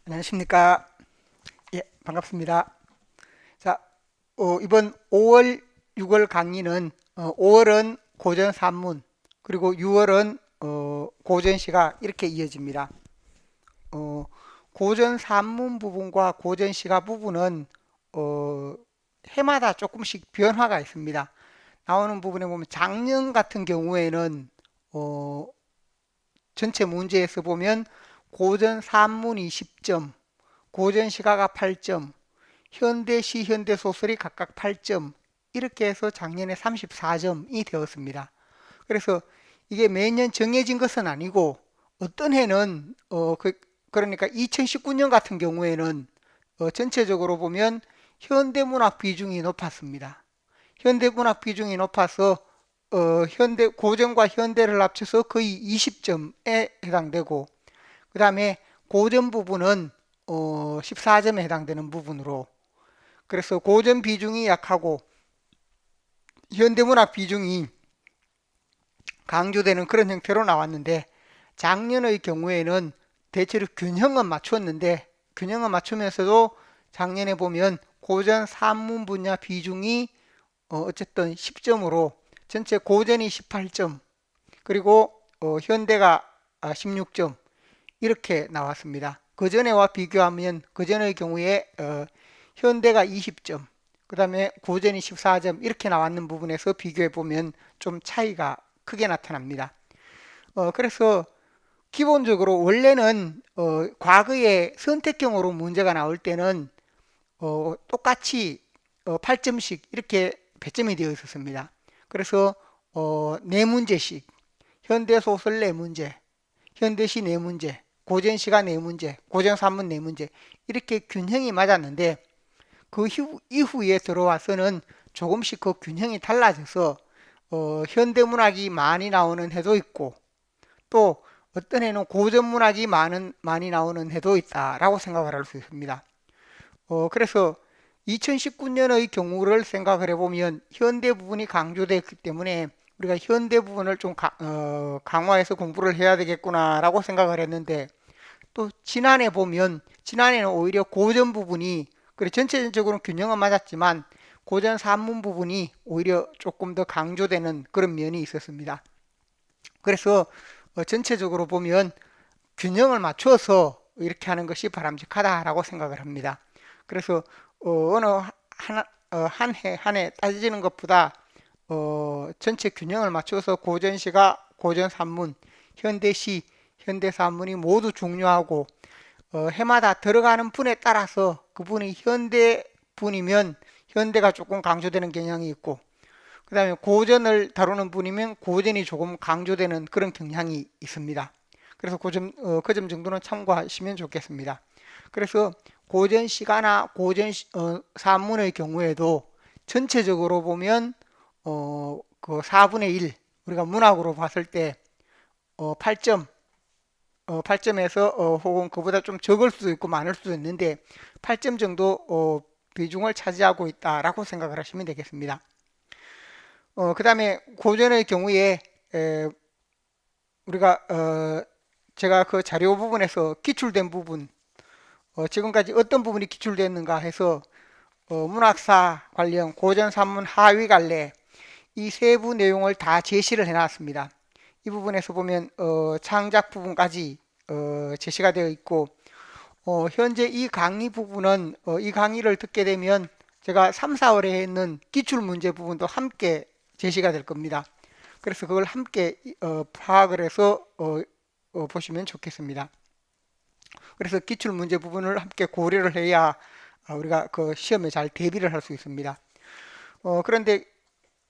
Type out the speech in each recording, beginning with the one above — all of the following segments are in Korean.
안녕하십니까. 예, 반갑습니다. 자, 이번 5월, 6월 강의는 5월은 고전 산문, 그리고 6월은 고전 시가 이렇게 이어집니다. 어, 고전 산문 부분과 고전 시가 부분은 어, 해마다 조금씩 변화가 있습니다. 나오는 부분에 보면 작년 같은 경우에는 어, 전체 문제에서 보면 고전 산문이 10점, 고전 시가가 8점, 현대시, 현대소설이 각각 8점, 이렇게 해서 작년에 34점이 되었습니다. 그래서 이게 매년 정해진 것은 아니고 어떤 해는 그러니까 2019년 같은 경우에는 전체적으로 보면 현대문학 비중이 높았습니다. 현대문학 비중이 높아서 현대 고전과 현대를 합쳐서 거의 20점에 해당되고, 그 다음에 고전 부분은 14점에 해당되는 부분으로, 그래서 고전 비중이 약하고 현대문학 비중이 강조되는 그런 형태로 나왔는데, 작년의 경우에는 대체로 균형은 맞췄는데, 균형은 맞추면서도 작년에 보면 고전 산문 분야 비중이 어쨌든 10점으로 전체 고전이 18점, 그리고 현대가 16점, 이렇게 나왔습니다. 그 전에와 비교하면 그 전의 경우에 현대가 20점, 그 다음에 고전이 14점 이렇게 나왔는 부분에서 비교해 보면 좀 차이가 크게 나타납니다. 그래서 기본적으로 원래는 과거에 선택형으로 문제가 나올 때는 똑같이 8점씩 이렇게 배점이 되어 있었습니다. 그래서 네 문제씩, 현대소설 네 문제, 현대시 네 문제, 고전시가 네 문제, 고전산문 네 문제, 이렇게 균형이 맞았는데, 그 이후에 들어와서는 조금씩 그 균형이 달라져서 현대문학이 많이 나오는 해도 있고, 또 어떤 해는 고전문학이 많이 나오는 해도 있다라고 생각을 할 수 있습니다. 그래서 2019년의 경우를 생각을 해보면 현대 부분이 강조되었기 때문에 우리가 현대 부분을 좀 강화해서 공부를 해야 되겠구나라고 생각을 했는데, 또 지난해 보면 지난해는 오히려 고전 부분이, 그래 전체적으로 균형은 맞았지만 고전 산문 부분이 오히려 조금 더 강조되는 그런 면이 있었습니다. 그래서 전체적으로 보면 균형을 맞춰서 이렇게 하는 것이 바람직하다라고 생각을 합니다. 그래서 어느 한 해 한 해 따지는 것보다 전체 균형을 맞춰서 고전시가 고전산문, 현대시, 현대산문이 모두 중요하고, 해마다 들어가는 분에 따라서 그분이 현대 분이면 현대가 조금 강조되는 경향이 있고, 그 다음에 고전을 다루는 분이면 고전이 조금 강조되는 그런 경향이 있습니다. 그래서 그 점 정도는 참고하시면 좋겠습니다. 그래서 고전 시가나 고전 산문의 경우에도 전체적으로 보면 그 4분의 1, 우리가 문학으로 봤을 때 8점, 8점에서 혹은 그보다 좀 적을 수도 있고 많을 수도 있는데 8점 정도 비중을 차지하고 있다라고 생각을 하시면 되겠습니다. 그 다음에 고전의 경우에 우리가 제가 그 자료 부분에서 기출된 부분, 지금까지 어떤 부분이 기출됐는가 해서 문학사 관련 고전 산문 하위 갈래 이 세부 내용을 다 제시를 해놨습니다. 이 부분에서 보면 창작 부분까지 제시가 되어 있고, 현재 이 강의 부분은 이 강의를 듣게 되면 제가 3, 4월에 했는 기출 문제 부분도 함께 제시가 될 겁니다. 그래서 그걸 함께 파악을 해서 보시면 좋겠습니다. 그래서 기출 문제 부분을 함께 고려를 해야 우리가 그 시험에 잘 대비를 할 수 있습니다. 그런데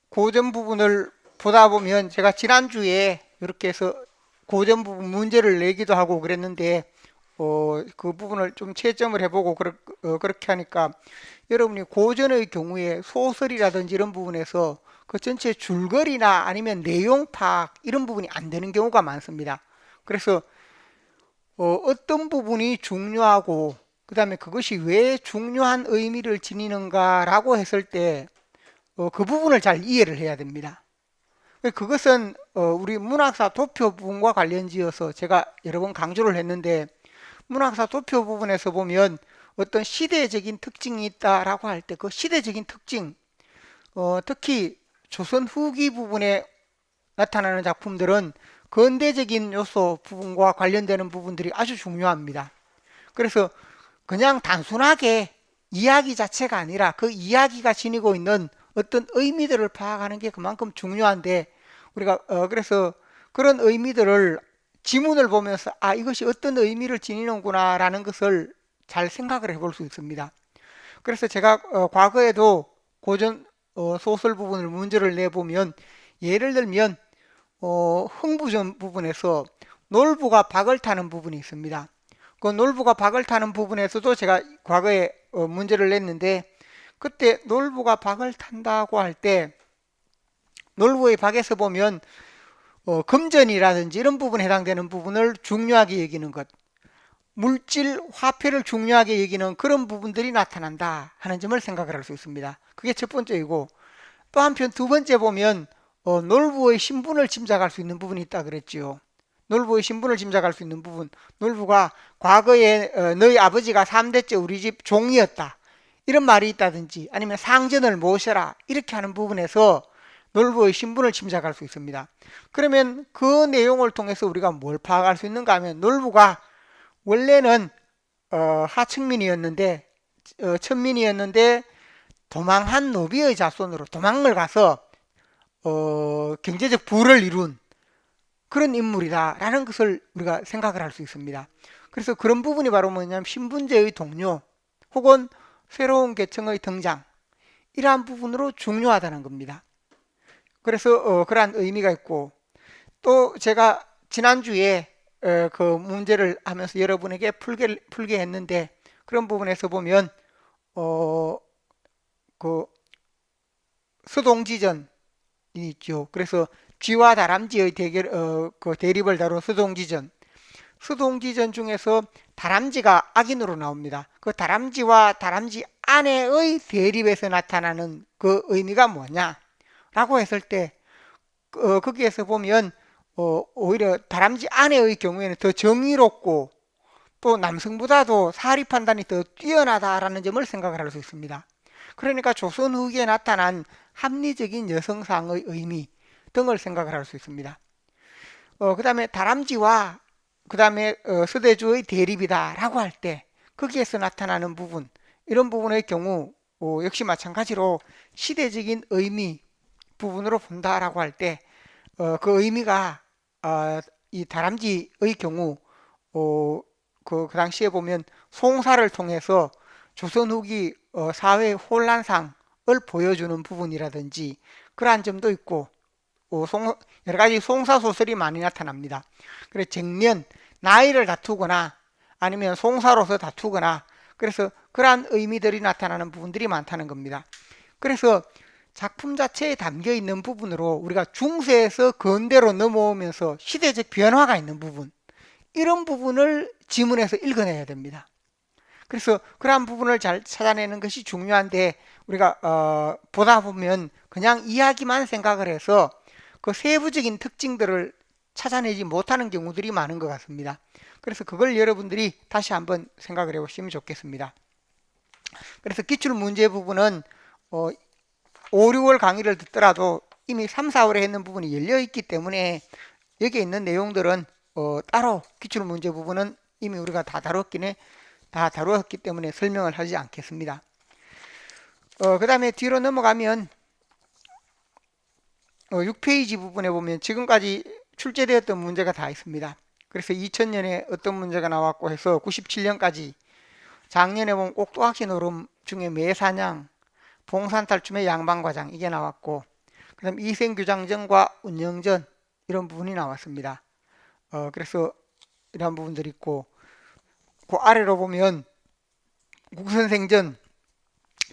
고전 부분을 보다 보면 제가 지난주에 이렇게 해서 고전 부분 문제를 내기도 하고 그랬는데 그 부분을 좀 채점을 해보고 그렇게 하니까 여러분이 고전의 경우에 소설이라든지 이런 부분에서 그 전체 줄거리나 아니면 내용 파악 이런 부분이 안 되는 경우가 많습니다. 그래서 어떤 부분이 중요하고 그 다음에 그것이 왜 중요한 의미를 지니는가라고 했을 때 그 부분을 잘 이해를 해야 됩니다. 그것은 우리 문학사 도표 부분과 관련지어서 제가 여러 번 강조를 했는데, 문학사 도표 부분에서 보면 어떤 시대적인 특징이 있다라고 할 때 그 시대적인 특징, 특히 조선 후기 부분에 나타나는 작품들은 근대적인 요소 부분과 관련되는 부분들이 아주 중요합니다. 그래서 그냥 단순하게 이야기 자체가 아니라 그 이야기가 지니고 있는 어떤 의미들을 파악하는 게 그만큼 중요한데 우리가 그래서 그런 의미들을 지문을 보면서 아 이것이 어떤 의미를 지니는구나 라는 것을 잘 생각을 해볼 수 있습니다. 그래서 제가 과거에도 고전 소설 부분을 문제를 내보면 예를 들면 흥부전 부분에서 놀부가 박을 타는 부분이 있습니다. 그 놀부가 박을 타는 부분에서도 제가 과거에 문제를 냈는데 그때 놀부가 박을 탄다고 할 때 놀부의 박에서 보면 금전이라든지 이런 부분에 해당되는 부분을 중요하게 여기는 것, 물질, 화폐를 중요하게 여기는 그런 부분들이 나타난다 하는 점을 생각을 할 수 있습니다. 그게 첫 번째이고 또 한편 두 번째 보면 놀부의 신분을 짐작할 수 있는 부분이 있다 그랬지요. 놀부의 신분을 짐작할 수 있는 부분. 놀부가 과거에 너희 아버지가 3대째 우리 집 종이었다. 이런 말이 있다든지 아니면 상전을 모셔라. 이렇게 하는 부분에서 놀부의 신분을 짐작할 수 있습니다. 그러면 그 내용을 통해서 우리가 뭘 파악할 수 있는가 하면 놀부가 원래는 하층민이었는데 천민이었는데 도망한 노비의 자손으로 도망을 가서 경제적 부를 이룬 그런 인물이다라는 것을 우리가 생각을 할 수 있습니다. 그래서 그런 부분이 바로 뭐냐면 신분제의 동료 혹은 새로운 계층의 등장 이러한 부분으로 중요하다는 겁니다. 그래서 그러한 의미가 있고 또 제가 지난주에 그 문제를 하면서 여러분에게 풀게 했는데 그런 부분에서 보면 그 서동지전이 있죠. 그래서 쥐와 다람쥐의 그 대립을 다룬 서동지전. 서동지전 중에서 다람쥐가 악인으로 나옵니다. 그 다람쥐와 다람쥐 아내의 대립에서 나타나는 그 의미가 뭐냐? 라고 했을 때, 거기에서 보면, 오히려 다람쥐 아내의 경우에는 더 정의롭고, 또 남성보다도 사리 판단이 더 뛰어나다라는 점을 생각을 할 수 있습니다. 그러니까 조선 후기에 나타난 합리적인 여성상의 의미 등을 생각을 할 수 있습니다. 그 다음에 다람쥐와 그 다음에 서대주의 대립이다라고 할 때 거기에서 나타나는 부분 이런 부분의 경우 역시 마찬가지로 시대적인 의미 부분으로 본다라고 할 때 그 의미가 이 다람쥐의 경우 그 당시에 보면 송사를 통해서 조선 후기 사회 혼란상을 보여주는 부분이라든지 그러한 점도 있고 여러 가지 송사 소설이 많이 나타납니다. 그래서 쟁년 나이를 다투거나 아니면 송사로서 다투거나 그래서 그러한 의미들이 나타나는 부분들이 많다는 겁니다. 그래서 작품 자체에 담겨 있는 부분으로 우리가 중세에서 근대로 넘어오면서 시대적 변화가 있는 부분 이런 부분을 지문에서 읽어내야 됩니다. 그래서 그러한 부분을 잘 찾아내는 것이 중요한데 우리가 보다 보면 그냥 이야기만 생각을 해서 그 세부적인 특징들을 찾아내지 못하는 경우들이 많은 것 같습니다. 그래서 그걸 여러분들이 다시 한번 생각을 해보시면 좋겠습니다. 그래서 기출문제 부분은 5, 6월 강의를 듣더라도 이미 3, 4월에 했는 부분이 열려있기 때문에 여기에 있는 내용들은 따로 기출문제 부분은 이미 우리가 다 다루었기 때문에 설명을 하지 않겠습니다. 그 다음에 뒤로 넘어가면 6페이지 부분에 보면 지금까지 출제되었던 문제가 다 있습니다. 그래서 2000년에 어떤 문제가 나왔고 해서 97년까지 작년에 보면 꼭두각시 노름 중에 매사냥, 봉산탈춤의 양반과장 이게 나왔고 그 다음 이생규장전과 운영전 이런 부분이 나왔습니다. 그래서 이런 부분들이 있고 그 아래로 보면 국선생전,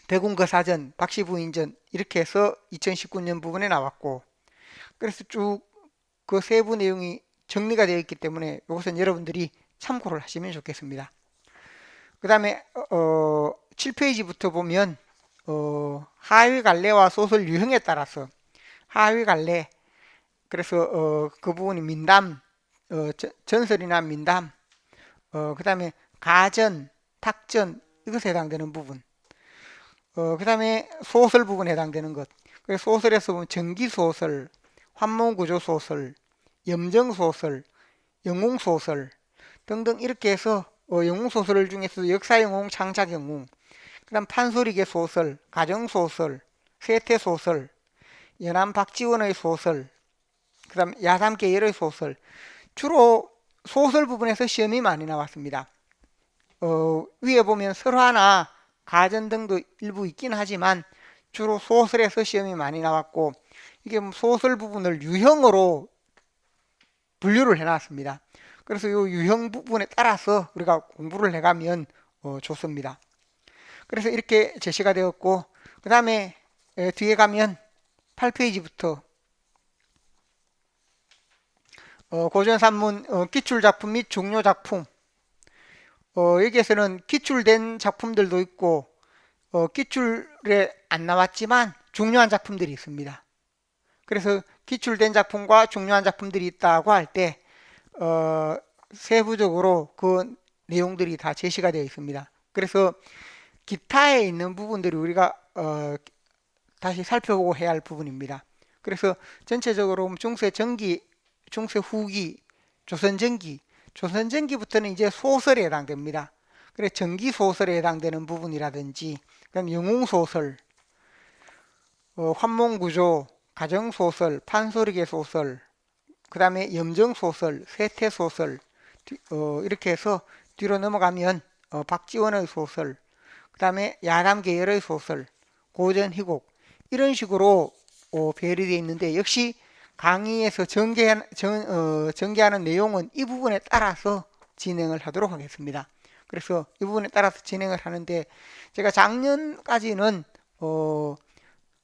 대궁거사전, 박씨부인전 이렇게 해서 2019년 부분에 나왔고 그래서 쭉 그 세부 내용이 정리가 되어 있기 때문에 이것은 여러분들이 참고를 하시면 좋겠습니다. 그 다음에 7페이지부터 보면 하위갈래와 소설 유형에 따라서 하위갈래 그래서 그 부분이 민담 전설이나 민담 그 다음에 가전, 탁전 이것에 해당되는 부분. 그 다음에 소설 부분에 해당되는 것. 그래서 소설에서 보면 전기소설, 환몽구조소설, 염정소설, 영웅소설 등등 이렇게 해서 영웅소설 중에서도 역사영웅, 창작영웅, 그 다음 판소리계 소설, 가정소설, 세태소설, 연암 박지원의 소설, 그 다음 야삼계열의 소설, 주로 소설 부분에서 시험이 많이 나왔습니다. 위에 보면 설화나 가전 등도 일부 있긴 하지만 주로 소설에서 시험이 많이 나왔고, 이게 소설 부분을 유형으로 분류를 해놨습니다. 그래서 이 유형 부분에 따라서 우리가 공부를 해가면 좋습니다. 그래서 이렇게 제시가 되었고, 그 다음에 뒤에 가면 8페이지부터 고전산문 기출작품 및 중요작품, 여기에서는 기출된 작품들도 있고 기출에 안 나왔지만 중요한 작품들이 있습니다. 그래서 기출된 작품과 중요한 작품들이 있다고 할 때 세부적으로 그 내용들이 다 제시가 되어 있습니다. 그래서 기타에 있는 부분들이 우리가 다시 살펴보고 해야 할 부분입니다. 그래서 전체적으로 중세전기, 중세후기, 조선전기, 조선전기부터는 이제 소설에 해당됩니다. 그래 전기소설에 해당되는 부분이라든지, 그다음 영웅소설, 환몽구조, 가정소설, 판소리계 소설, 그 다음에 염정소설, 세태소설, 이렇게 해서 뒤로 넘어가면 박지원의 소설, 그 다음에 야담계열의 소설, 고전희곡 이런 식으로 배열이 되어 있는데, 역시 강의에서 전개하는 내용은 이 부분에 따라서 진행을 하도록 하겠습니다. 그래서 이 부분에 따라서 진행을 하는데, 제가 작년까지는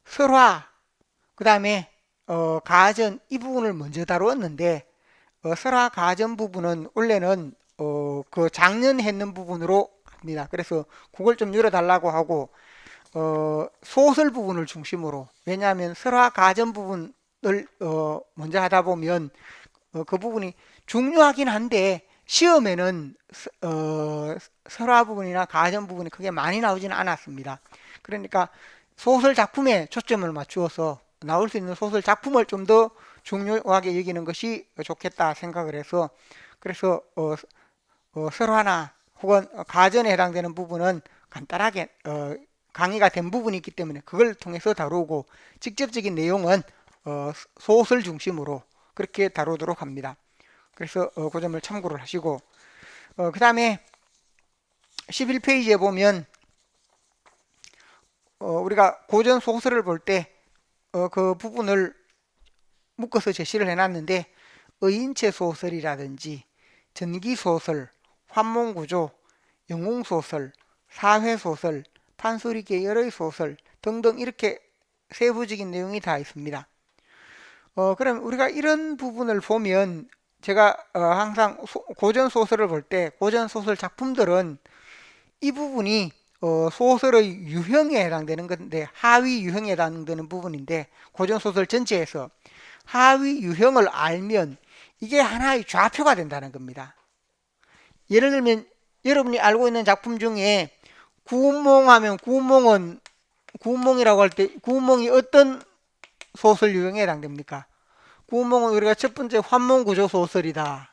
설화, 그 다음에 가전 이 부분을 먼저 다루었는데, 설화 가전 부분은 원래는 그 작년 했는 부분으로 합니다. 그래서 그걸 좀 열어달라고 하고 소설 부분을 중심으로, 왜냐하면 설화 가전 부분을 먼저 하다 보면 그 부분이 중요하긴 한데 시험에는 설화 부분이나 가전 부분이 크게 많이 나오지는 않았습니다. 그러니까 소설 작품에 초점을 맞추어서 나올 수 있는 소설 작품을 좀 더 중요하게 여기는 것이 좋겠다 생각을 해서, 그래서 설화나 혹은 가전에 해당되는 부분은 간단하게 강의가 된 부분이 있기 때문에 그걸 통해서 다루고, 직접적인 내용은 소설 중심으로 그렇게 다루도록 합니다. 그래서 그 점을 참고를 하시고, 그 다음에 11페이지에 보면 우리가 고전 소설을 볼 때 그 부분을 묶어서 제시를 해놨는데, 의인체 소설이라든지 전기소설, 환몽구조, 영웅소설, 사회소설, 판소리 계열의 소설 등등 이렇게 세부적인 내용이 다 있습니다. 그럼 우리가 이런 부분을 보면, 제가 항상 고전 소설을 볼 때 고전 소설 작품들은 이 부분이 소설의 유형에 해당되는 건데, 하위 유형에 해당되는 부분인데, 고전 소설 전체에서 하위 유형을 알면 이게 하나의 좌표가 된다는 겁니다. 예를 들면 여러분이 알고 있는 작품 중에 구운몽 하면, 구운몽이라고 할 때 구운몽이 어떤 소설 유형에 해당됩니까? 구운몽은 우리가 첫 번째 환몽구조 소설이다.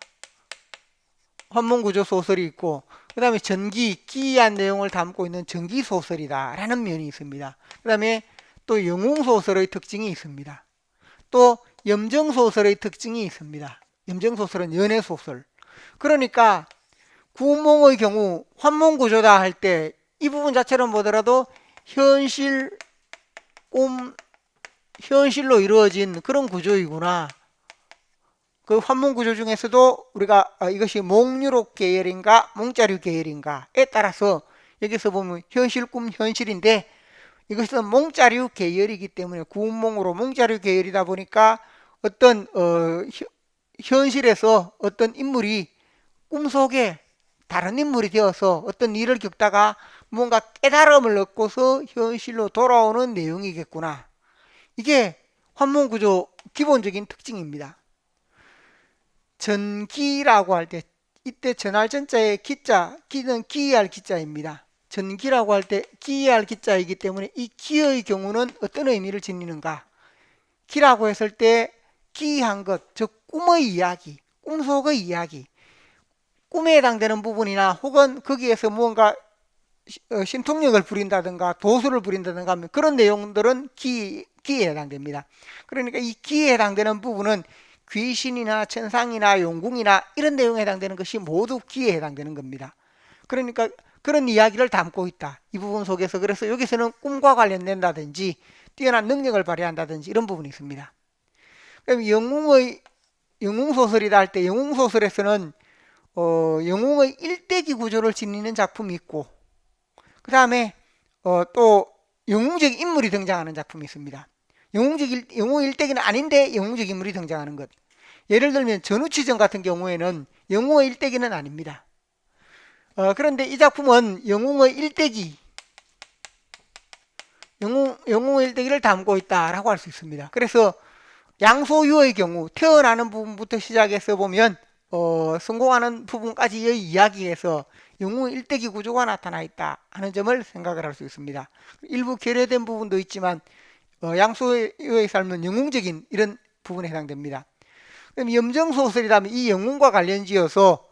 환몽구조 소설이 있고, 그 다음에 기이한 내용을 담고 있는 전기소설이다 라는 면이 있습니다. 그 다음에 또 영웅소설의 특징이 있습니다. 또 염정소설의 특징이 있습니다. 염정소설은 연애소설. 그러니까 구운몽의 경우 환몽구조다 할 때 이 부분 자체로 보더라도 현실로 이루어진 그런 구조이구나. 그 환몽구조 중에서도 우리가 이것이 몽유록 계열인가 몽자류 계열인가에 따라서, 여기서 보면 현실, 꿈, 현실인데 이것은 몽자류 계열이기 때문에 구운몽으로 몽자류 계열이다 보니까 어떤 현실에서 어떤 인물이 꿈속에 다른 인물이 되어서 어떤 일을 겪다가 뭔가 깨달음을 얻고서 현실로 돌아오는 내용이겠구나. 이게 환몽구조 기본적인 특징입니다. 전기라고 할 때 이때 전할 전자의 기자, 기는 기할 기자입니다. 전기라고 할 때 기할 기자이기 때문에 이 기의 경우는 어떤 의미를 지니는가? 기라고 했을 때 기한 것, 즉 꿈의 이야기, 꿈속의 이야기, 꿈에 해당되는 부분이나 혹은 거기에서 무언가 신통력을 부린다든가 도수를 부린다든가 하면 그런 내용들은 기에 해당됩니다. 그러니까 이 기에 해당되는 부분은 귀신이나 천상이나 용궁이나 이런 내용에 해당되는 것이 모두 기에 해당되는 겁니다. 그러니까 그런 이야기를 담고 있다. 이 부분 속에서 그래서 여기서는 꿈과 관련된다든지 뛰어난 능력을 발휘한다든지 이런 부분이 있습니다. 그럼 영웅소설이다 할 때 영웅소설에서는 영웅의 일대기 구조를 지니는 작품이 있고 그 다음에 또 영웅적 인물이 등장하는 작품이 있습니다. 영웅 일대기는 아닌데 영웅적 인물이 등장하는 것. 예를 들면 전우치전 같은 경우에는 영웅의 일대기는 아닙니다. 그런데 이 작품은 영웅의 일대기, 영웅의 일대기를 담고 있다라고 할 수 있습니다. 그래서 양소유의 경우 태어나는 부분부터 시작해서 보면 성공하는 부분까지의 이야기에서 영웅 일대기 구조가 나타나 있다 하는 점을 생각을 할 수 있습니다. 일부 결여된 부분도 있지만 양소유의 삶은 영웅적인 이런 부분에 해당됩니다. 그럼 염정소설이라면 이 영웅과 관련지어서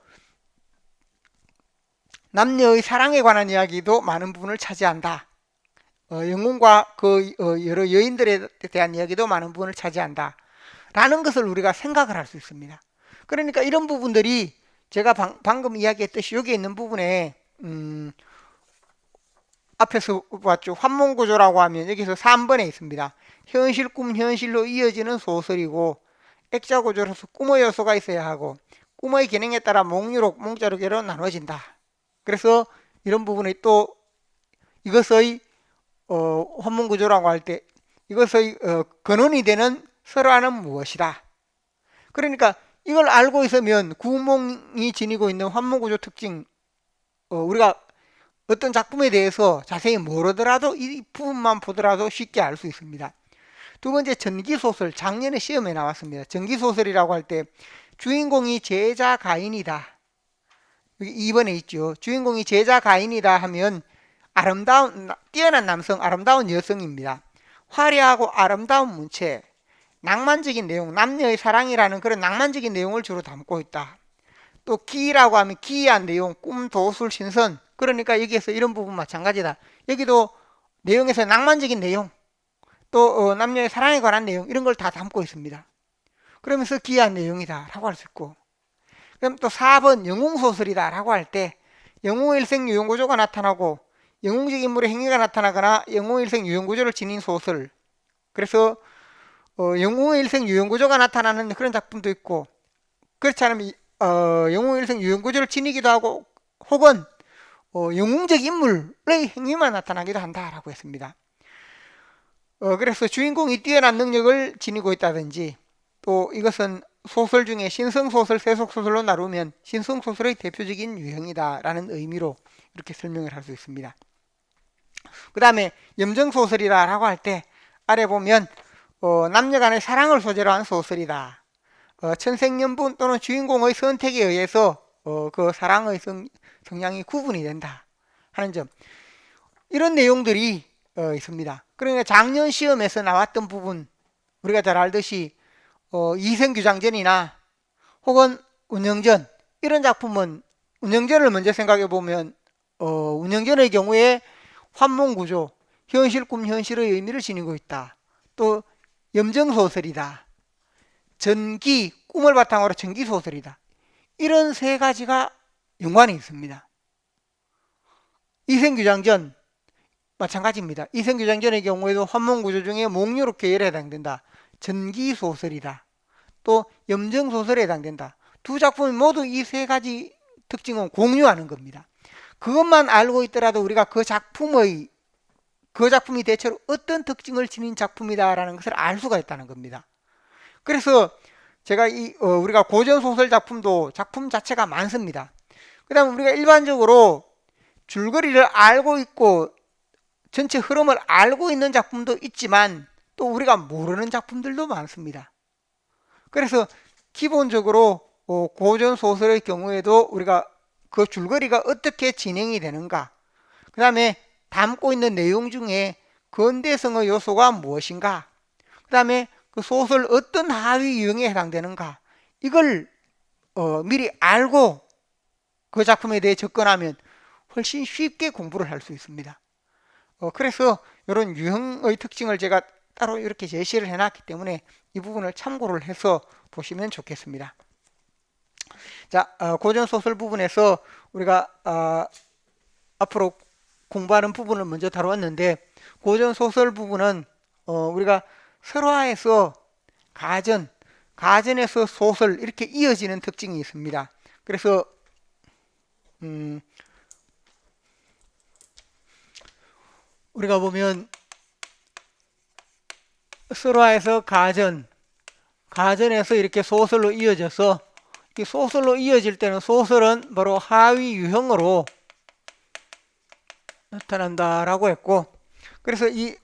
남녀의 사랑에 관한 이야기도 많은 부분을 차지한다. 영웅과 그 여러 여인들에 대한 이야기도 많은 부분을 차지한다. 라는 것을 우리가 생각을 할 수 있습니다. 그러니까 이런 부분들이 제가 방금 이야기했듯이 여기 있는 부분에 앞에서 봤죠. 환몽구조라고 하면 여기서 3번에 있습니다. 현실 꿈 현실로 이어지는 소설이고 액자구조로서 꿈의 요소가 있어야 하고 꿈의 기능에 따라 몽유록 몽자르계로 나눠진다. 그래서 이런 부분이 또 이것의 환몽구조라고 할 때 이것의 근원이 되는 설화는 무엇이다. 그러니까 이걸 알고 있으면 구몽이 지니고 있는 환몽구조 특징 우리가 어떤 작품에 대해서 자세히 모르더라도 이 부분만 보더라도 쉽게 알 수 있습니다. 두 번째 전기소설, 작년에 시험에 나왔습니다. 전기소설이라고 할 때 주인공이 제자 가인이다. 여기 2번에 있죠. 주인공이 제자 가인이다 하면 아름다운 뛰어난 남성, 아름다운 여성입니다. 화려하고 아름다운 문체, 낭만적인 내용, 남녀의 사랑이라는 그런 낭만적인 내용을 주로 담고 있다. 또 기라고 하면 기이한 내용, 꿈, 도술, 신선. 그러니까 여기에서 이런 부분 마찬가지다. 여기도 내용에서 낭만적인 내용, 또 남녀의 사랑에 관한 내용 이런 걸 다 담고 있습니다. 그러면서 기이한 내용이다 라고 할 수 있고 그럼 또 4번 영웅소설이다 라고 할 때 영웅일생 유형구조가 나타나고 영웅적 인물의 행위가 나타나거나 영웅일생 유형구조를 지닌 소설 그래서 영웅일생 유형구조가 나타나는 그런 작품도 있고 그렇지 않으면 영웅일생 유형구조를 지니기도 하고 혹은 영웅적 인물의 행위만 나타나기도 한다라고 했습니다. 그래서 주인공이 뛰어난 능력을 지니고 있다든지 또 이것은 소설 중에 신성소설, 세속소설로 나누면 신성소설의 대표적인 유형이다라는 의미로 이렇게 설명을 할 수 있습니다. 그 다음에 염정소설이라고 할 때 아래 보면 남녀 간의 사랑을 소재로 한 소설이다. 천생연분 또는 주인공의 선택에 의해서 그 사랑의 성향이 구분이 된다 하는 점 이런 내용들이 있습니다. 그러니까 작년 시험에서 나왔던 부분 우리가 잘 알듯이 이생규장전이나 혹은 운영전 이런 작품은 운영전을 먼저 생각해 보면 운영전의 경우에 환몽구조, 현실 꿈 현실의 의미를 지니고 있다. 또 염정소설이다. 전기, 꿈을 바탕으로 전기소설이다. 이런 세 가지가 연관이 있습니다. 이생규장전 마찬가지입니다. 이생규장전의 경우에도 환몽구조 중에 몽유록 계열에 해당된다. 전기소설이다. 또 염정소설에 해당된다. 두 작품이 모두 이 세 가지 특징은 공유하는 겁니다. 그것만 알고 있더라도 우리가 그 작품이 대체로 어떤 특징을 지닌 작품이다라는 것을 알 수가 있다는 겁니다. 그래서 제가 우리가 고전소설 작품도 작품 자체가 많습니다. 그 다음에 우리가 일반적으로 줄거리를 알고 있고 전체 흐름을 알고 있는 작품도 있지만 또 우리가 모르는 작품들도 많습니다. 그래서 기본적으로 고전 소설의 경우에도 우리가 그 줄거리가 어떻게 진행이 되는가, 그 다음에 담고 있는 내용 중에 근대성의 요소가 무엇인가, 그 다음에 그 소설 어떤 하위 유형에 해당되는가, 이걸 미리 알고 그 작품에 대해 접근하면 훨씬 쉽게 공부를 할 수 있습니다. 그래서 이런 유형의 특징을 제가 따로 이렇게 제시를 해놨기 때문에 이 부분을 참고를 해서 보시면 좋겠습니다. 자, 고전 소설 부분에서 우리가 앞으로 공부하는 부분을 먼저 다루었는데, 고전 소설 부분은 우리가 설화에서 가전, 가전에서 소설 이렇게 이어지는 특징이 있습니다. 그래서 우리가 보면 설화에서 가전, 가전에서 이렇게 소설로 이어져서, 이 소설로 이어질 때는 소설은 바로 하위 유형으로 나타난다라고 했고, 그래서 이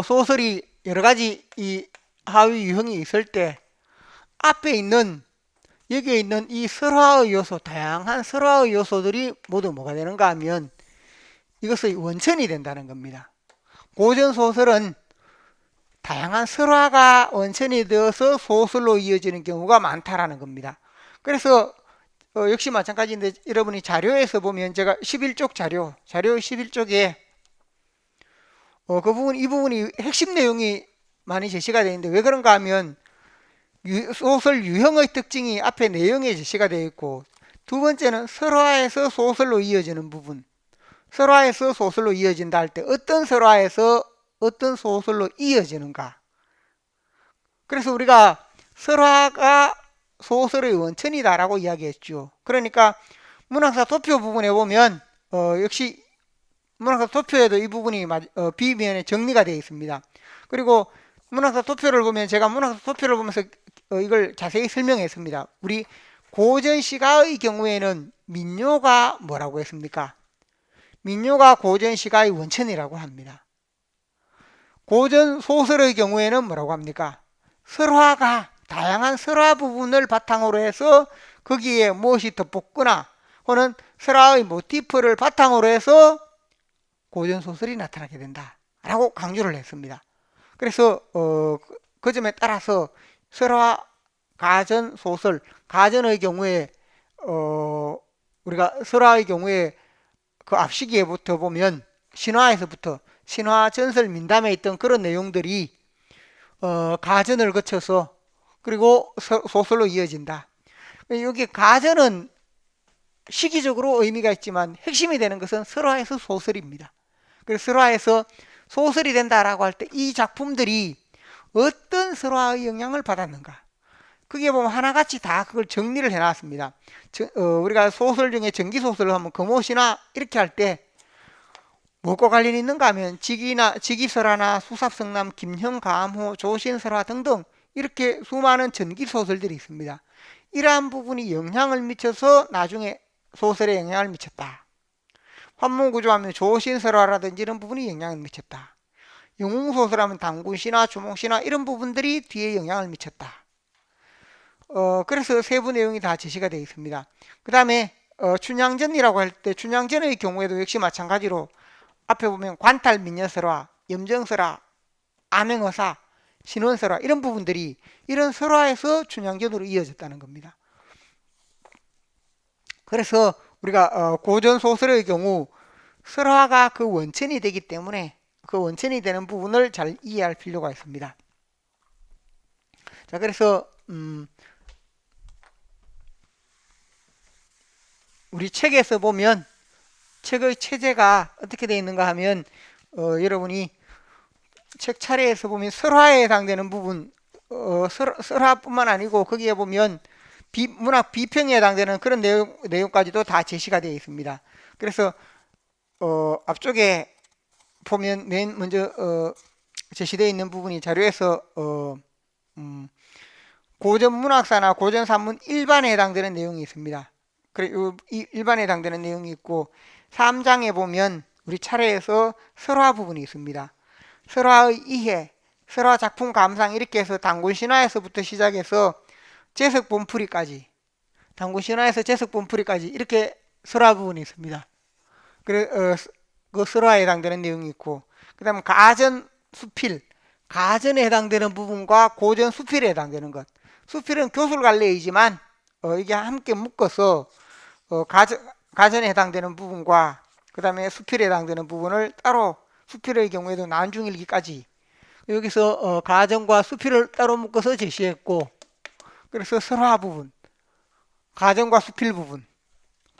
소설이 여러 가지 이 하위 유형이 있을 때 앞에 있는, 여기에 있는 이 설화의 요소, 다양한 설화의 요소들이 모두 뭐가 되는가 하면 이것의 원천이 된다는 겁니다. 고전 소설은 다양한 설화가 원천이 되어서 소설로 이어지는 경우가 많다라는 겁니다. 그래서 역시 마찬가지인데, 여러분이 자료에서 보면 제가 11쪽 자료 11쪽에 그 부분, 이 부분이 핵심 내용이 많이 제시가 되어 있는데, 왜 그런가 하면 소설 유형의 특징이 앞에 내용에 제시가 되어 있고, 두 번째는 설화에서 소설로 이어지는 부분, 설화에서 소설로 이어진다 할 때 어떤 설화에서 어떤 소설로 이어지는가. 그래서 우리가 설화가 소설의 원천이다라고 이야기했죠. 그러니까 문학사 도표 부분에 보면 역시 문학사 도표에도 이 부분이 비면에 정리가 되어 있습니다. 그리고 문학사 도표를 보면, 제가 문학사 도표를 보면서 이걸 자세히 설명했습니다. 우리 고전 시가의 경우에는 민요가 뭐라고 했습니까? 민요가 고전 시가의 원천이라고 합니다. 고전 소설의 경우에는 뭐라고 합니까? 설화가, 다양한 설화 부분을 바탕으로 해서 거기에 무엇이 덧붙거나 혹은 설화의 모티프를 바탕으로 해서 고전 소설이 나타나게 된다라고 강조를 했습니다. 그래서 그 점에 따라서 설화, 가전, 소설, 가전의 경우에 우리가 설화의 경우에 그 앞시기에부터 보면 신화에서부터, 신화 전설 민담에 있던 그런 내용들이 가전을 거쳐서 그리고 소설로 이어진다. 여기 가전은 시기적으로 의미가 있지만 핵심이 되는 것은 설화에서 소설입니다. 그래서 설화에서 소설이 된다라고 할 때 이 작품들이 어떤 설화의 영향을 받았는가, 그게 보면 하나같이 다 그걸 정리를 해놨습니다. 우리가 소설 중에 전기소설을 하면 금오시나 이렇게 할 때 뭐과 관련이 있는가 하면 직이설화나 수삽성남, 김형, 감호, 조신설화 등등 이렇게 수많은 전기소설들이 있습니다. 이러한 부분이 영향을 미쳐서 나중에 소설에 영향을 미쳤다. 환문구조하면 조신설화라든지 이런 부분이 영향을 미쳤다. 영웅소설하면 단군시나 주몽시나 이런 부분들이 뒤에 영향을 미쳤다. 그래서 세부 내용이 다 제시가 되어 있습니다. 그 다음에 춘향전이라고 할 때, 춘향전의 경우에도 역시 마찬가지로 앞에 보면 관탈 민녀설화, 염정설화, 암행어사, 신원설화 이런 부분들이 이런 설화에서 춘향전으로 이어졌다는 겁니다. 그래서 우리가 고전 소설의 경우 설화가 그 원천이 되기 때문에 그 원천이 되는 부분을 잘 이해할 필요가 있습니다. 자, 그래서 우리 책에서 보면 책의 체제가 어떻게 되어 있는가 하면 여러분이 책 차례에서 보면 설화에 해당되는 부분, 설화뿐만 아니고 거기에 보면 문학 비평에 해당되는 그런 내용까지도 다 제시가 되어 있습니다. 그래서 앞쪽에 보면 맨 먼저 제시되어 있는 부분이 자료에서 고전 문학사나 고전 산문 일반에 해당되는 내용이 있습니다. 그리고 이 일반에 해당되는 내용이 있고, 3장에 보면 우리 차례에서 설화 부분이 있습니다. 설화의 이해, 설화 작품 감상 이렇게 해서 단군신화에서부터 시작해서 제석본풀이까지 당구신화에서 제석분풀이까지 이렇게 설화 부분이 있습니다. 그래, 그 설화에 해당되는 내용이 있고, 그 다음 가전, 수필, 가전에 해당되는 부분과 고전, 수필에 해당되는 것. 수필은 교술관례이지만 이게 함께 묶어서 가전에 해당되는 부분과 그 다음에 수필에 해당되는 부분을 따로, 수필의 경우에도 난중일기까지 여기서 가전과 수필을 따로 묶어서 제시했고, 그래서 설화 부분, 가전과 수필 부분,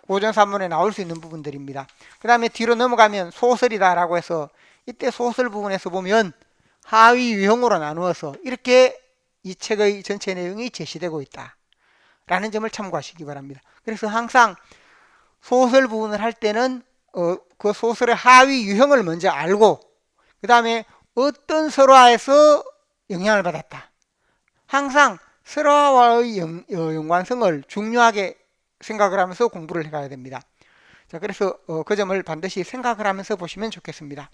고전산문에 나올 수 있는 부분들입니다. 그 다음에 뒤로 넘어가면 소설이다라고 해서, 이때 소설 부분에서 보면 하위 유형으로 나누어서 이렇게 이 책의 전체 내용이 제시되고 있다 라는 점을 참고하시기 바랍니다. 그래서 항상 소설 부분을 할 때는 그 소설의 하위 유형을 먼저 알고, 그 다음에 어떤 설화에서 영향을 받았다, 항상 설화와의 연관성을 중요하게 생각을 하면서 공부를 해가야 됩니다. 자, 그래서 그 점을 반드시 생각을 하면서 보시면 좋겠습니다.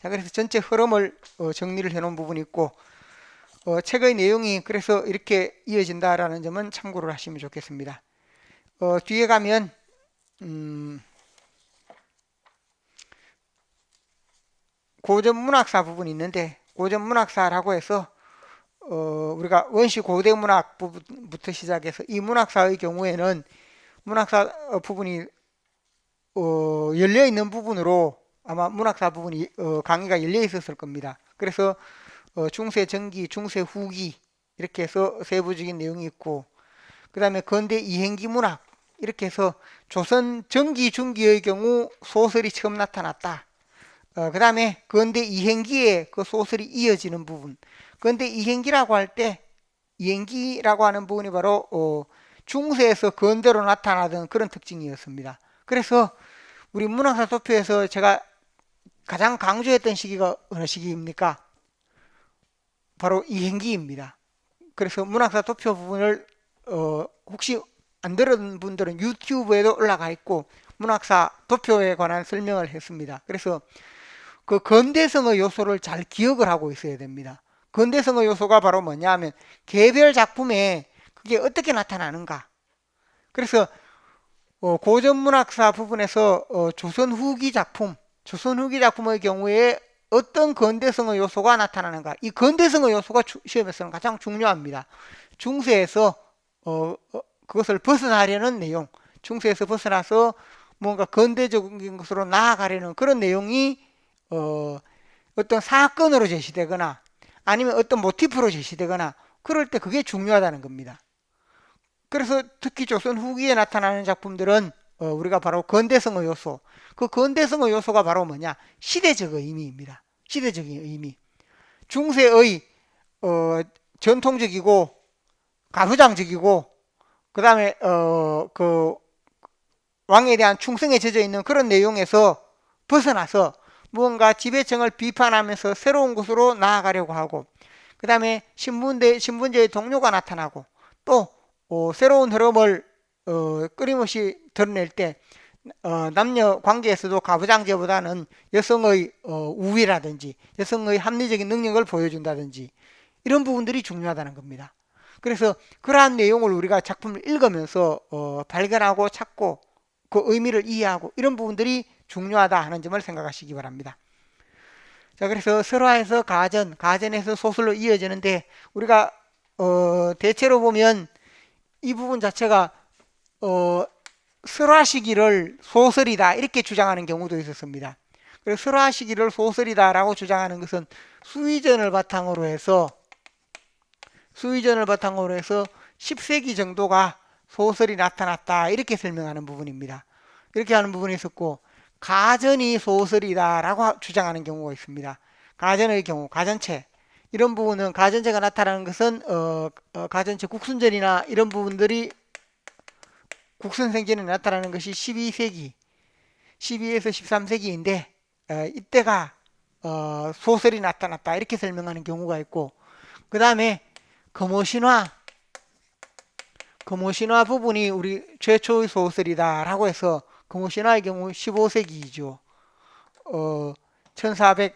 자, 그래서 전체 흐름을 정리를 해놓은 부분이 있고, 책의 내용이 그래서 이렇게 이어진다라는 점은 참고를 하시면 좋겠습니다. 뒤에 가면 고전문학사 부분이 있는데, 고전문학사라고 해서 우리가 원시 고대 문학 부분부터 시작해서 이 문학사의 경우에는 문학사 부분이 열려 있는 부분으로 아마 문학사 부분이 강의가 열려 있었을 겁니다. 그래서 중세 전기, 중세 후기 이렇게 해서 세부적인 내용이 있고, 그 다음에 근대 이행기 문학 이렇게 해서 조선 전기 중기의 경우 소설이 처음 나타났다. 그 다음에 근대 이행기에 그 소설이 이어지는 부분. 근대 이행기라고 할 때, 이행기라고 하는 부분이 바로 중세에서 근대로 나타나던 그런 특징이었습니다. 그래서 우리 문학사 도표에서 제가 가장 강조했던 시기가 어느 시기입니까? 바로 이행기입니다. 그래서 문학사 도표 부분을 혹시 안 들은 분들은 유튜브에도 올라가 있고 문학사 도표에 관한 설명을 했습니다. 그래서 그 근대성의 요소를 잘 기억을 하고 있어야 됩니다. 근대성의 요소가 바로 뭐냐 하면 개별 작품에 그게 어떻게 나타나는가. 그래서 고전문학사 부분에서 조선 후기 작품의 경우에 어떤 근대성의 요소가 나타나는가. 이 근대성의 요소가 시험에서는 가장 중요합니다. 중세에서 그것을 벗어나려는 내용, 중세에서 벗어나서 뭔가 근대적인 것으로 나아가려는 그런 내용이 어떤 사건으로 제시되거나 아니면 어떤 모티프로 제시되거나 그럴 때 그게 중요하다는 겁니다. 그래서 특히 조선 후기에 나타나는 작품들은 우리가 바로 근대성의 요소, 그 근대성의 요소가 바로 뭐냐, 시대적 의미입니다. 시대적인 의미. 중세의 전통적이고 가부장적이고 그 다음에 그 왕에 대한 충성에 젖어 있는 그런 내용에서 벗어나서 무언가 지배층을 비판하면서 새로운 곳으로 나아가려고 하고, 그 다음에 신분제의 동료가 나타나고, 또 새로운 흐름을 끊임없이 드러낼 때 남녀 관계에서도 가부장제보다는 여성의 우위라든지 여성의 합리적인 능력을 보여준다든지 이런 부분들이 중요하다는 겁니다. 그래서 그러한 내용을 우리가 작품을 읽으면서 발견하고 찾고 그 의미를 이해하고 이런 부분들이 중요하다 하는 점을 생각하시기 바랍니다. 자, 그래서 설화에서 가전에서 소설로 이어지는데 우리가 대체로 보면 이 부분 자체가 설화 시기를 소설이다 이렇게 주장하는 경우도 있었습니다. 그래서 설화 시기를 소설이다라고 주장하는 것은 수의전을 바탕으로 해서 10세기 정도가 소설이 나타났다 이렇게 설명하는 부분입니다. 이렇게 하는 부분이 있었고, 가전이 소설이다라고 주장하는 경우가 있습니다. 가전의 경우, 가전체 이런 부분은 가전체가 나타나는 것은 가전체 국순전이나 이런 부분들이 국선생전에 나타나는 것이 12세기, 12에서 13세기인데 이때가 소설이 나타났다 이렇게 설명하는 경우가 있고, 그 다음에 금오신화 부분이 우리 최초의 소설이다라고 해서 금오신화의 경우 15세기이죠. 1400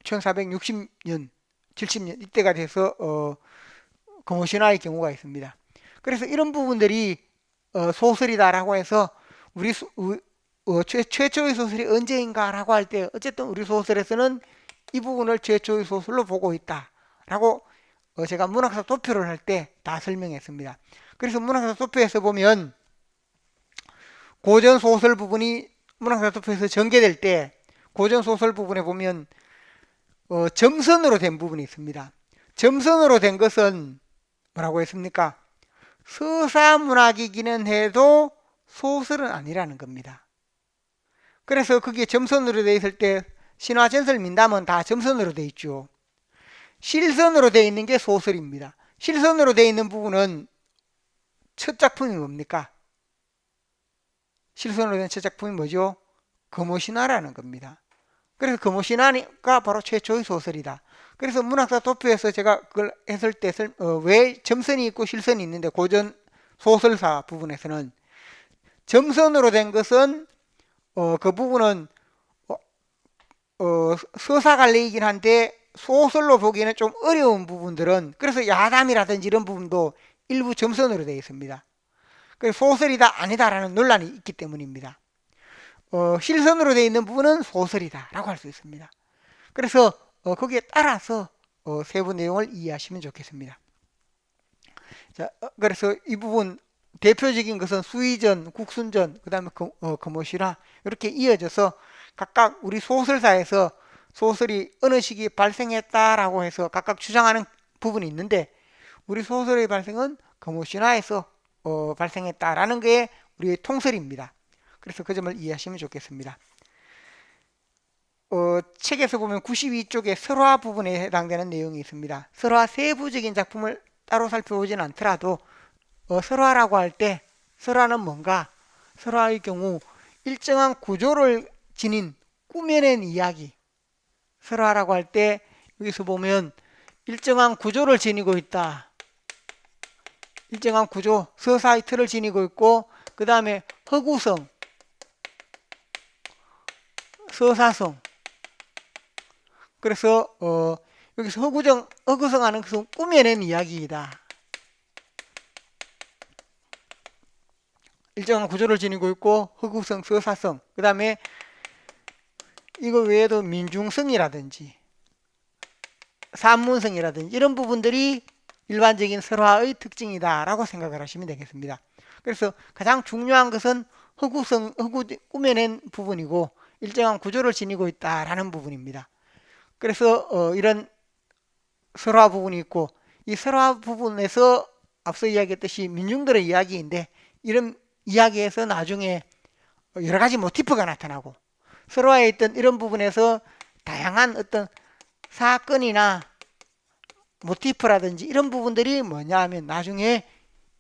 1460년 70년 이때가 돼서 금호신화의 경우가 있습니다. 그래서 이런 부분들이 소설이다라고 해서 우리 최초의 소설이 언제인가라고 할 때 어쨌든 우리 소설에서는 이 부분을 최초의 소설로 보고 있다라고 제가 문학사 도표를 할 때 다 설명했습니다. 그래서 문학사 도표에서 보면 고전 소설 부분이 문학사 도표에서 전개될 때 고전 소설 부분에 보면 점선으로 된 부분이 있습니다. 점선으로 된 것은 뭐라고 했습니까? 서사문학이기는 해도 소설은 아니라는 겁니다. 그래서 그게 점선으로 되어 있을 때 신화, 전설, 민담은 다 점선으로 되어 있죠. 실선으로 되어 있는 게 소설입니다. 실선으로 되어 있는 부분은 첫 작품이 뭡니까? 실선으로 된 첫 작품이 뭐죠? 금호신화라는 겁니다. 그래서 금호신화가 바로 최초의 소설이다. 그래서 문학사 도표에서 제가 그걸 했을 때 왜 점선이 있고 실선이 있는데 고전 소설사 부분에서는 점선으로 된 것은 그 부분은 서사 관리이긴 한데 소설로 보기에는 좀 어려운 부분들은 그래서 야담이라든지 이런 부분도 일부 점선으로 되어 있습니다. 그래서 소설이다 아니다라는 논란이 있기 때문입니다. 실선으로 되어 있는 부분은 소설이다 라고 할 수 있습니다. 그래서 거기에 따라서 세부 내용을 이해하시면 좋겠습니다. 자, 그래서 이 부분 대표적인 것은 수의전, 국순전, 그 다음에 금호신화 이렇게 이어져서 각각 우리 소설사에서 소설이 어느 시기에 발생했다라고 해서 각각 주장하는 부분이 있는데 우리 소설의 발생은 금호신화에서 발생했다라는 게 우리의 통설입니다. 그래서 그 점을 이해하시면 좋겠습니다. 책에서 보면 92쪽에 설화 부분에 해당되는 내용이 있습니다. 설화 세부적인 작품을 따로 살펴보지는 않더라도 설화라고 할 때 설화는 뭔가? 설화의 경우 일정한 구조를 지닌 꾸며낸 이야기. 설화라고 할 때 여기서 보면 일정한 구조를 지니고 있다. 일정한 구조, 서사의 틀을 지니고 있고 그 다음에 허구성, 서사성. 그래서 여기서 허구성하는 것은 꾸며낸 이야기이다. 일정한 구조를 지니고 있고 허구성, 서사성, 그 다음에 이거 외에도 민중성이라든지 산문성이라든지 이런 부분들이 일반적인 설화의 특징이다 라고 생각을 하시면 되겠습니다. 그래서 가장 중요한 것은 꾸며낸 부분이고 일정한 구조를 지니고 있다라는 부분입니다. 그래서 이런 설화 부분이 있고 이 설화 부분에서 앞서 이야기했듯이 민중들의 이야기인데 이런 이야기에서 나중에 여러 가지 모티프가 나타나고 설화에 있던 이런 부분에서 다양한 어떤 사건이나 모티프라든지 이런 부분들이 뭐냐 하면 나중에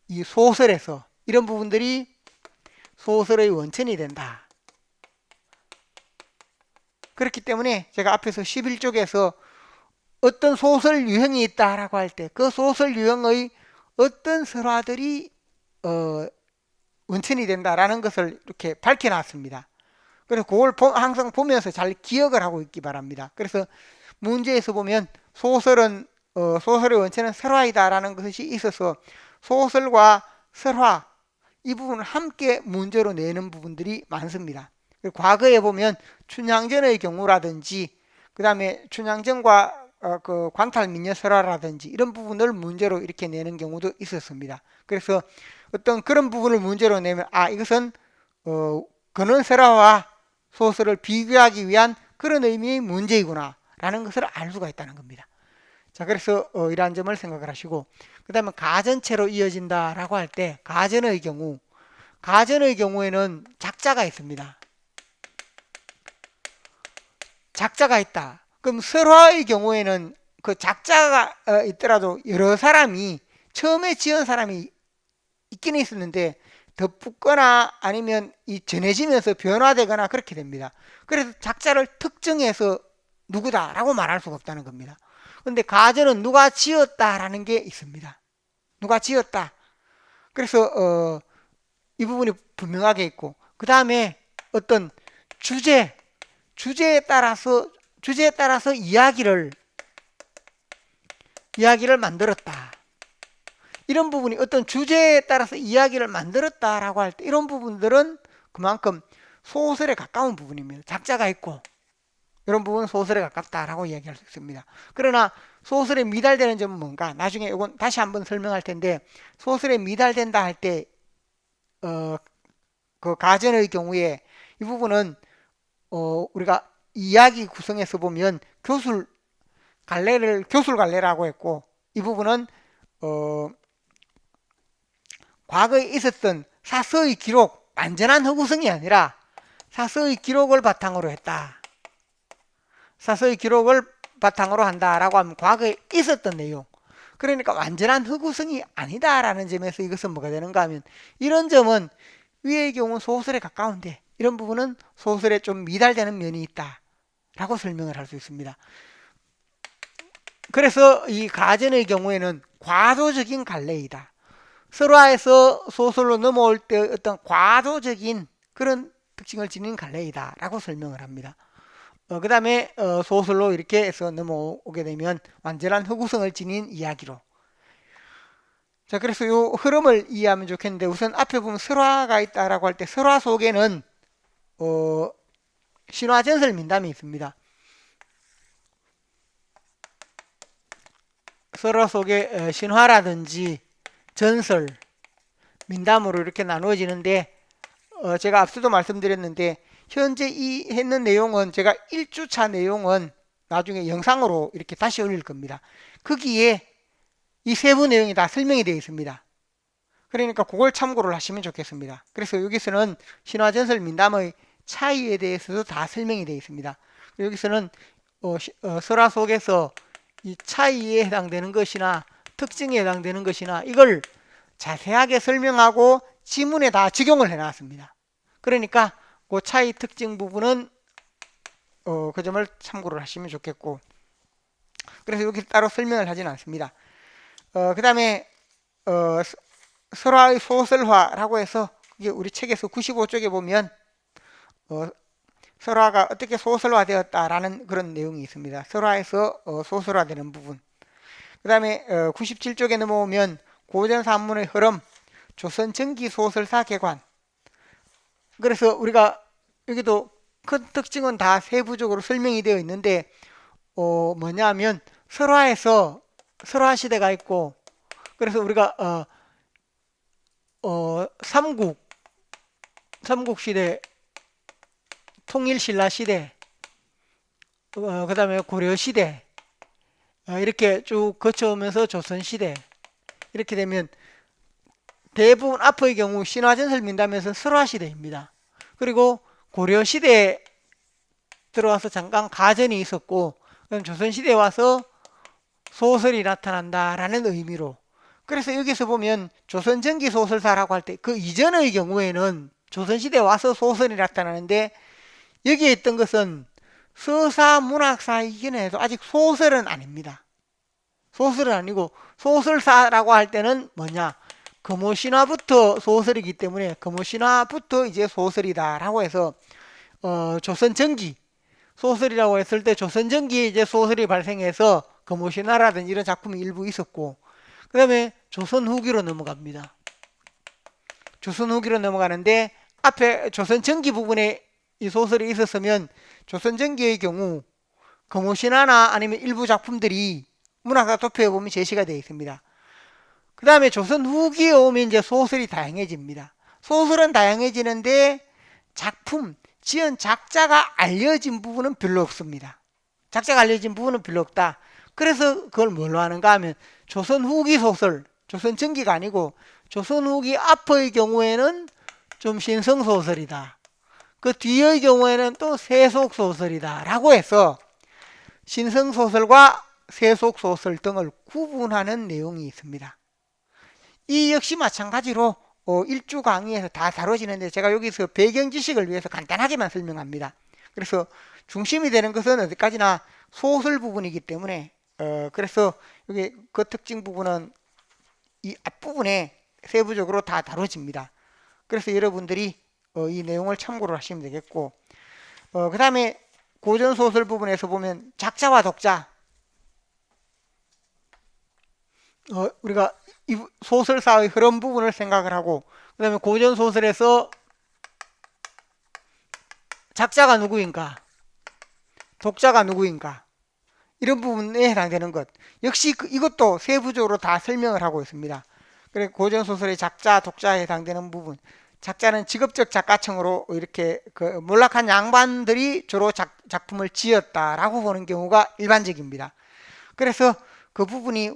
이 소설에서 이런 부분들이 소설의 원천이 된다. 그렇기 때문에 제가 앞에서 11쪽에서 어떤 소설 유형이 있다라고 할 때 그 소설 유형의 어떤 설화들이 원천이 된다라는 것을 이렇게 밝혀놨습니다. 그래서 그걸 항상 보면서 잘 기억을 하고 있기 바랍니다. 그래서 문제에서 보면 소설의 원천은 설화이다라는 것이 있어서 소설과 설화 이 부분을 함께 문제로 내는 부분들이 많습니다. 과거에 보면 춘향전의 경우라든지 그 다음에 춘향전과 그 광탈민녀설화라든지 이런 부분을 문제로 이렇게 내는 경우도 있었습니다. 그래서 어떤 그런 부분을 문제로 내면 이것은 근원설화와 소설을 비교하기 위한 그런 의미의 문제이구나 라는 것을 알 수가 있다는 겁니다. 자, 그래서 이러한 점을 생각을 하시고 그 다음에 가전체로 이어진다 라고 할 때 가전의 경우에는 작자가 있습니다. 작자가 있다. 그럼 설화의 경우에는 그 작자가 있더라도 여러 사람이 처음에 지은 사람이 있기는 있었는데 덧붙거나 아니면 이 전해지면서 변화되거나 그렇게 됩니다. 그래서 작자를 특정해서 누구다라고 말할 수가 없다는 겁니다. 그런데 가전은 누가 지었다라는 게 있습니다. 누가 지었다. 그래서 이 부분이 분명하게 있고 그 다음에 어떤 주제에 따라서 이야기를 이야기를 만들었다. 이런 부분이 어떤 주제에 따라서 이야기를 만들었다라고 할 때 이런 부분들은 그만큼 소설에 가까운 부분입니다. 작자가 있고 이런 부분은 소설에 가깝다라고 이야기할 수 있습니다. 그러나 소설에 미달되는 점은 뭔가? 나중에 이건 다시 한번 설명할 텐데 소설에 미달된다 할 때 그 가전의 경우에 이 부분은 우리가 이야기 구성에서 보면 교술갈래라고 했고 이 부분은 과거에 있었던 사서의 기록, 완전한 허구성이 아니라 사서의 기록을 바탕으로 했다. 사서의 기록을 바탕으로 한다라고 하면 과거에 있었던 내용. 그러니까 완전한 허구성이 아니다라는 점에서 이것은 뭐가 되는가 하면 이런 점은 위의 경우 소설에 가까운데 이런 부분은 소설에 좀 미달되는 면이 있다라고 설명을 할 수 있습니다. 그래서 이 가전의 경우에는 과도적인 갈래이다. 설화에서 소설로 넘어올 때 어떤 과도적인 그런 특징을 지닌 갈래이다 라고 설명을 합니다. 그 다음에 소설로 이렇게 해서 넘어오게 되면 완전한 허구성을 지닌 이야기로. 자, 그래서 이 흐름을 이해하면 좋겠는데 우선 앞에 보면 설화가 있다라고 할 때 설화 속에는 신화 전설 민담이 있습니다. 설화 속에 신화라든지 전설, 민담으로 이렇게 나누어지는데 제가 앞서도 말씀드렸는데 현재 이 했는 내용은 제가 1주차 내용은 나중에 영상으로 이렇게 다시 올릴 겁니다. 거기에 이 세부 내용이 다 설명이 되어 있습니다. 그러니까 그걸 참고를 하시면 좋겠습니다. 그래서 여기서는 신화전설 민담의 차이에 대해서도 다 설명이 되어 있습니다. 여기서는 설화 속에서 이 차이에 해당되는 것이나 특징에 해당되는 것이나 이걸 자세하게 설명하고 지문에 다 적용을 해놨습니다. 그러니까 그 차이 특징 부분은 그 점을 참고를 하시면 좋겠고, 그래서 여기 따로 설명을 하지는 않습니다. 그 다음에 설화의 소설화라고 해서 이게 우리 책에서 95쪽에 보면 설화가 어떻게 소설화되었다라는 그런 내용이 있습니다. 설화에서 소설화되는 부분. 그 다음에 97쪽에 넘어오면 고전 산문의 흐름, 조선 전기 소설사 개관. 그래서 우리가 여기도 큰 특징은 다 세부적으로 설명이 되어 있는데 뭐냐면 설화에서 설화 시대가 있고, 그래서 우리가 삼국 시대, 통일신라 시대, 그 다음에 고려 시대 이렇게 쭉 거쳐오면서 조선 시대 이렇게 되면 대부분 앞의 경우 신화전설 민담에서 설화 시대입니다. 그리고 고려 시대에 들어와서 잠깐 가전이 있었고 그럼 조선 시대에 와서 소설이 나타난다라는 의미로. 그래서 여기서 보면 조선 전기 소설사라고 할 때 그 이전의 경우에는 조선 시대에 와서 소설이 나타나는데 여기에 있던 것은 서사 문학사이긴 해도 아직 소설은 아닙니다. 소설은 아니고 소설사라고 할 때는 뭐냐? 금오신화부터 소설이기 때문에 금오신화부터 이제 소설이다라고 해서 조선 전기 소설이라고 했을 때 조선 전기에 이제 소설이 발생해서 금오신화라든지 이런 작품이 일부 있었고 그 다음에 조선 후기로 넘어갑니다. 조선 후기로 넘어가는데 앞에 조선 전기 부분에 이 소설이 있었으면 조선 전기의 경우 금오신화나 아니면 일부 작품들이 문학사 도표에 보면 제시가 되어 있습니다. 그 다음에 조선 후기에 오면 이제 소설이 다양해집니다. 소설은 다양해지는데 작품, 지은 작자가 알려진 부분은 별로 없습니다. 작자가 알려진 부분은 별로 없다. 그래서 그걸 뭘로 하는가 하면 조선 후기 소설, 조선 전기가 아니고 조선 후기 앞의 경우에는 좀 신성소설이다. 그 뒤의 경우에는 또 세속소설이다 라고 해서 신성소설과 세속소설 등을 구분하는 내용이 있습니다. 이 역시 마찬가지로 일주 강의에서 다 다뤄지는데 제가 여기서 배경 지식을 위해서 간단하게만 설명합니다. 그래서 중심이 되는 것은 어디까지나 소설 부분이기 때문에 그래서 여기 그 특징 부분은 이 앞부분에 세부적으로 다 다뤄집니다. 그래서 여러분들이 이 내용을 참고를 하시면 되겠고 그 다음에 고전소설 부분에서 보면 작자와 독자 우리가 이 소설사의 흐름 부분을 생각을 하고, 그 다음에 고전 소설에서 작자가 누구인가, 독자가 누구인가, 이런 부분에 해당되는 것. 역시 이것도 세부적으로 다 설명을 하고 있습니다. 그래 고전 소설의 작자, 독자에 해당되는 부분. 작자는 직업적 작가층으로 이렇게 그 몰락한 양반들이 주로 작품을 지었다라고 보는 경우가 일반적입니다. 그래서 그 부분이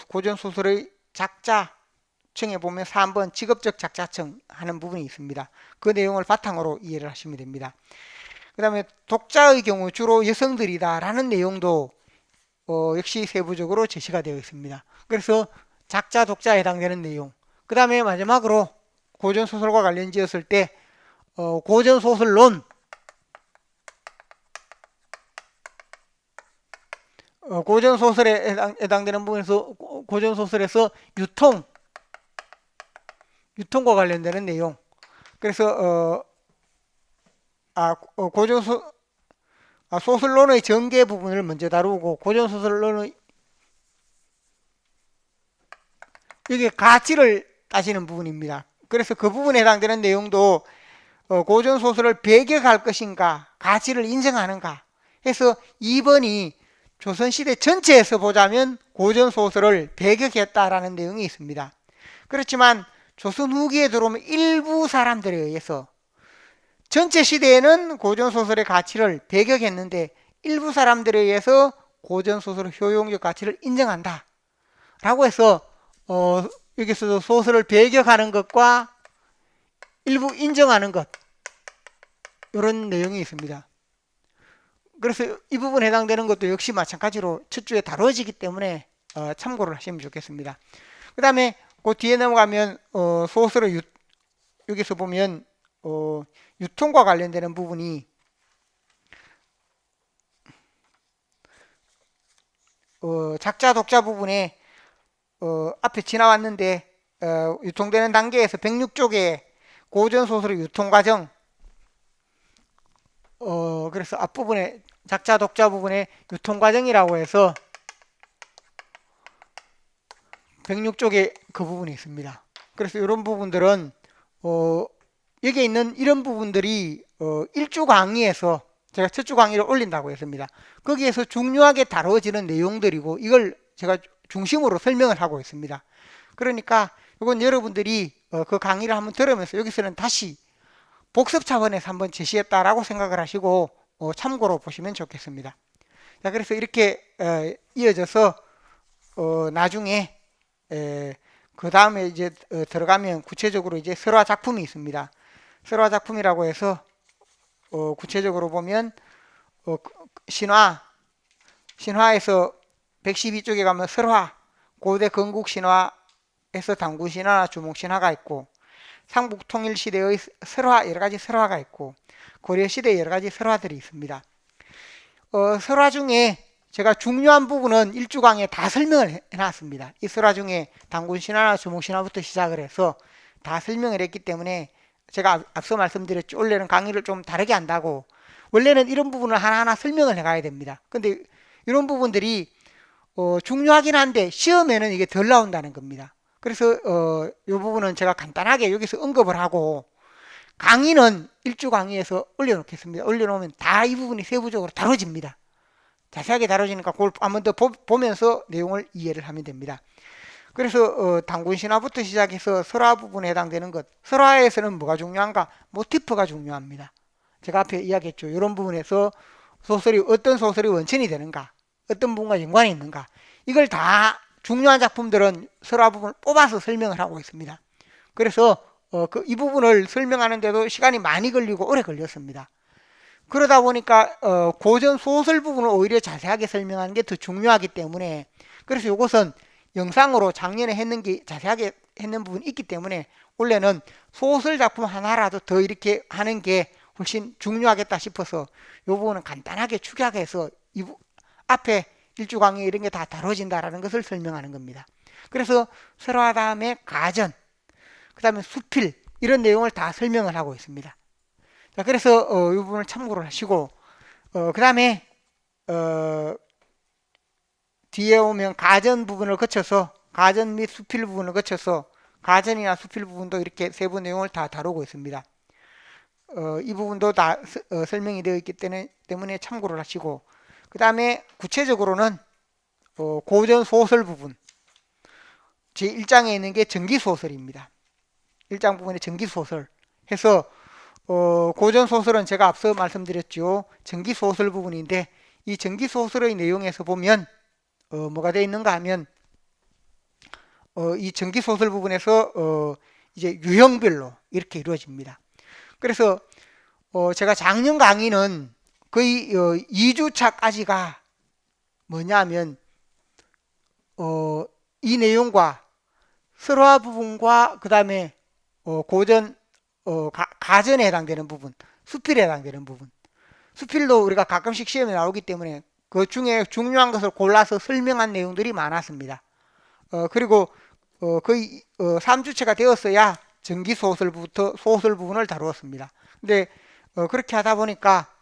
고전 소설의 작자층에 보면 3번 직업적 작자층 하는 부분이 있습니다. 그 내용을 바탕으로 이해를 하시면 됩니다. 그 다음에 독자의 경우 주로 여성들이다라는 내용도 역시 세부적으로 제시가 되어 있습니다. 그래서 작자, 독자에 해당되는 내용. 그 다음에 마지막으로 고전소설과 관련 지었을 때 고전소설론, 고전소설에 해당되는 부분에서 고전소설에서 유통과 관련되는 내용. 그래서 소설론의 전개 부분을 먼저 다루고 고전소설론의 이게 가치를 따지는 부분입니다. 그래서 그 부분에 해당되는 내용도 고전소설을 배격할 것인가, 가치를 인정하는가 해서 2번이 조선시대 전체에서 보자면 고전소설을 배격했다라는 내용이 있습니다. 그렇지만 조선 후기에 들어오면 일부 사람들에 의해서 전체 시대에는 고전소설의 가치를 배격했는데 일부 사람들에 의해서 고전소설의 효용적 가치를 인정한다 라고 해서 여기서도 소설을 배격하는 것과 일부 인정하는 것, 이런 내용이 있습니다. 그래서 이 부분에 해당되는 것도 역시 마찬가지로 첫 주에 다뤄지기 때문에 참고를 하시면 좋겠습니다. 그 다음에 그 뒤에 넘어가면 소설의 여기서 보면 유통과 관련되는 부분이 작자 독자 부분에 앞에 지나왔는데 유통되는 단계에서 106쪽에 고전소설의 유통과정, 그래서 앞부분에 작자 독자 부분에 유통과정이라고 해서 106쪽에 그 부분이 있습니다. 그래서 이런 부분들은 여기에 있는 이런 부분들이 1주 강의에서 제가 첫 주 강의를 올린다고 했습니다. 거기에서 중요하게 다뤄지는 내용들이고 이걸 제가 중심으로 설명을 하고 있습니다. 그러니까 이건 여러분들이 그 강의를 한번 들으면서 여기서는 다시 복습 차원에서 한번 제시했다라고 생각을 하시고 참고로 보시면 좋겠습니다. 자, 그래서 이렇게 이어져서 나중에 그 다음에 이제 들어가면 구체적으로 이제 설화 작품이 있습니다. 설화 작품이라고 해서 구체적으로 보면 신화에서 112쪽에 가면 설화, 고대 건국 신화에서 단군 신화나 주몽 신화가 있고 삼국 통일 시대의 설화, 여러 가지 설화가 있고 고려 시대 여러 가지 설화들이 있습니다. 설화 중에 제가 중요한 부분은 1주 강의에 다 설명을 해놨습니다. 이 설화 중에 단군 신화나 주몽 신화부터 시작을 해서 다 설명을 했기 때문에 제가 앞서 말씀드렸죠. 원래는 강의를 좀 다르게 한다고. 원래는 이런 부분을 하나하나 설명을 해가야 됩니다. 근데 이런 부분들이 중요하긴 한데 시험에는 이게 덜 나온다는 겁니다. 그래서 이 부분은 제가 간단하게 여기서 언급을 하고 강의는 1주 강의에서 올려놓겠습니다. 올려놓으면 다 이 부분이 세부적으로 다뤄집니다. 자세하게 다뤄지니까 그걸 한번 더 보면서 내용을 이해를 하면 됩니다. 그래서 단군 신화부터 시작해서 설화 부분에 해당되는 것, 설화에서는 뭐가 중요한가? 모티프가 중요합니다. 제가 앞에 이야기했죠. 이런 부분에서 어떤 소설이 원천이 되는가, 어떤 부분과 연관이 있는가, 이걸 다 중요한 작품들은 설화 부분을 뽑아서 설명을 하고 있습니다. 그래서 이 부분을 설명하는데도 시간이 많이 걸리고 오래 걸렸습니다. 그러다 보니까 고전 소설 부분을 오히려 자세하게 설명하는 게 더 중요하기 때문에, 그래서 이것은 영상으로 작년에 했는 게 자세하게 했는 부분이 있기 때문에 원래는 소설 작품 하나라도 더 이렇게 하는 게 훨씬 중요하겠다 싶어서 이 부분은 간단하게 축약해서 앞에 1주 강의 이런 게 다 다뤄진다라는 것을 설명하는 겁니다. 그래서 설화 다음에 가전, 그 다음에 수필, 이런 내용을 다 설명을 하고 있습니다. 자, 그래서 이 부분을 참고를 하시고 그 다음에 뒤에 오면 가전 부분을 거쳐서 가전 및 수필 부분을 거쳐서 가전이나 수필 부분도 이렇게 세부 내용을 다 다루고 있습니다. 이 부분도 다 설명이 되어 있기 때문에 참고를 하시고, 그 다음에 구체적으로는 고전 소설 부분, 제1장에 있는 게 전기소설입니다. 1장 부분에 전기소설 해서 고전 소설은 제가 앞서 말씀드렸죠. 전기소설 부분인데, 이 전기소설의 내용에서 보면 뭐가 되어 있는가 하면 이 전기소설 부분에서 이제 유형별로 이렇게 이루어집니다. 그래서 제가 작년 강의는 거의 2주차까지가 뭐냐면 이 내용과 설화 부분과 그 다음에 고전 가전에 해당되는 부분, 수필에 해당되는 부분, 수필도 우리가 가끔씩 시험에 나오기 때문에 그 중에 중요한 것을 골라서 설명한 내용들이 많았습니다. 그리고 거의 3주차가 되었어야 전기소설부터 소설 부분을 다루었습니다. 근데 그렇게 하다 보니까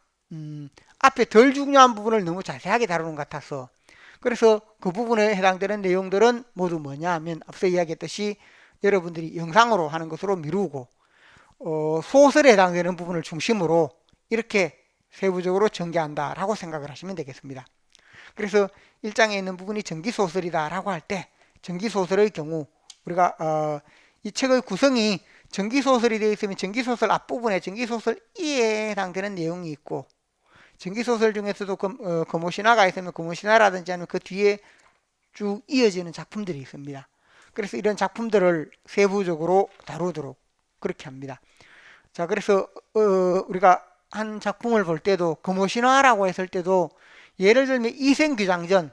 앞에 덜 중요한 부분을 너무 자세하게 다루는 것 같아서, 그래서 그 부분에 해당되는 내용들은 모두 뭐냐 하면 앞서 이야기했듯이 여러분들이 영상으로 하는 것으로 미루고 소설에 해당되는 부분을 중심으로 이렇게 세부적으로 전개한다 라고 생각을 하시면 되겠습니다. 그래서 1장에 있는 부분이 전기소설이다 라고 할 때, 전기소설의 경우 우리가 이 책의 구성이 전기소설이 되어 있으면 전기소설 앞부분에 전기소설 2에 해당되는 내용이 있고, 전기소설 중에서도 금오신화가 있으면 금오신화라든지 아니면 그 뒤에 쭉 이어지는 작품들이 있습니다. 그래서 이런 작품들을 세부적으로 다루도록 그렇게 합니다. 자, 그래서 우리가 한 작품을 볼 때도 금오신화라고 했을 때도 예를 들면 이생규장전,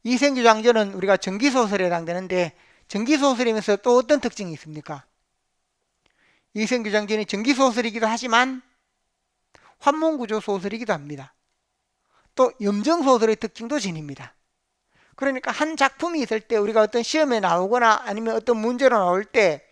이생규장전은 우리가 전기소설에 해당되는데 전기소설이면서 또 어떤 특징이 있습니까? 이생규장전이 전기소설이기도 하지만 환문구조 소설이기도 합니다. 또 염정소설의 특징도 지닙니다. 그러니까 한 작품이 있을 때 우리가 어떤 시험에 나오거나 아니면 어떤 문제로 나올 때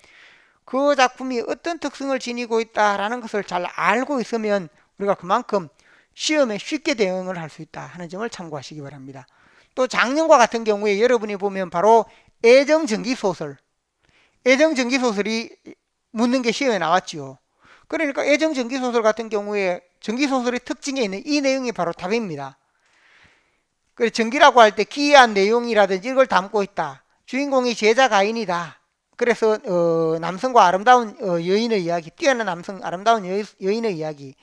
그 작품이 어떤 특성을 지니고 있다라는 것을 잘 알고 있으면 우리가 그만큼 시험에 쉽게 대응을 할 수 있다 하는 점을 참고하시기 바랍니다. 또 작년과 같은 경우에 여러분이 보면 바로 애정전기소설, 애정전기소설이 묻는 게 시험에 나왔지요. 그러니까 애정전기소설 같은 경우에 전기소설의 특징에 있는 이 내용이 바로 답입니다. 전기라고 할 때 기이한 내용이라든지 이걸 담고 있다. 주인공이 제자 가인이다. 그래서 남성과 아름다운 여인의 이야기, 뛰어난 남성, 아름다운 여인의 이야기,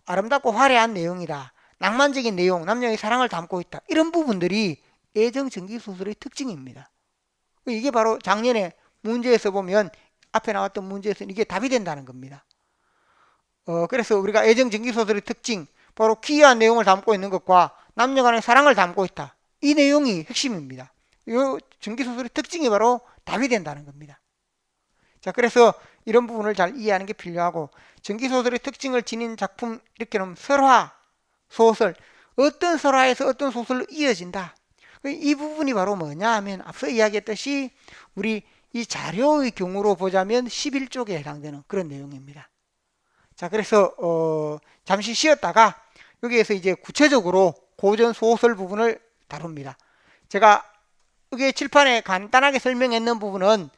아름답고 화려한 내용이다. 낭만적인 내용, 남녀의 사랑을 담고 있다. 이런 부분들이 애정전기소설의 특징입니다. 이게 바로 작년에 문제에서 보면 앞에 나왔던 문제에서는 이게 답이 된다는 겁니다. 그래서 우리가 애정전기소설의 특징, 바로 기이한 내용을 담고 있는 것과 남녀 간의 사랑을 담고 있다. 이 내용이 핵심입니다. 이 전기소설의 특징이 바로 답이 된다는 겁니다. 자, 그래서 이런 부분을 잘 이해하는 게 필요하고, 전기소설의 특징을 지닌 작품, 이렇게 놓으면 설화, 소설, 어떤 설화에서 어떤 소설로 이어진다. 이 부분이 바로 뭐냐 하면 앞서 이야기했듯이 우리 이 자료의 경우로 보자면 11쪽에 해당되는 그런 내용입니다. 자, 그래서 잠시 쉬었다가 여기에서 이제 구체적으로 고전 소설 부분을 다룹니다. 제가 여기 칠판에 간단하게 설명했는 부분은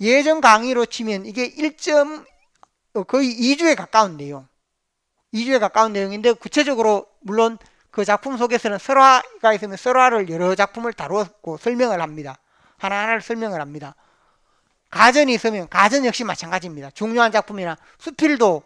예전 강의로 치면 이게 거의 2주에 가까운 내용, 2주에 가까운 내용인데, 구체적으로 물론 그 작품 속에서는 설화가 있으면 설화를 여러 작품을 다루었고 설명을 합니다. 하나하나를 설명을 합니다. 가전이 있으면 가전 역시 마찬가지입니다. 중요한 작품이나 수필도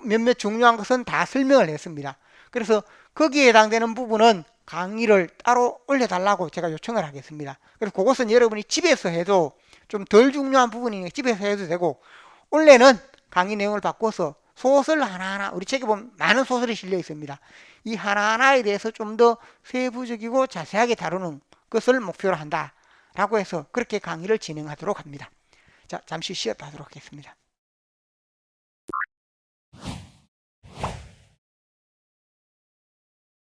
몇몇 중요한 것은 다 설명을 했습니다. 그래서 거기에 해당되는 부분은 강의를 따로 올려달라고 제가 요청을 하겠습니다. 그래서 그것은 여러분이 집에서 해도 좀 덜 중요한 부분이니까 집에서 해도 되고, 원래는 강의 내용을 바꿔서 소설 하나하나, 우리 책에 보면 많은 소설이 실려 있습니다. 이 하나하나에 대해서 좀 더 세부적이고 자세하게 다루는 것을 목표로 한다 라고 해서 그렇게 강의를 진행하도록 합니다. 자, 잠시 쉬었다 하도록 하겠습니다.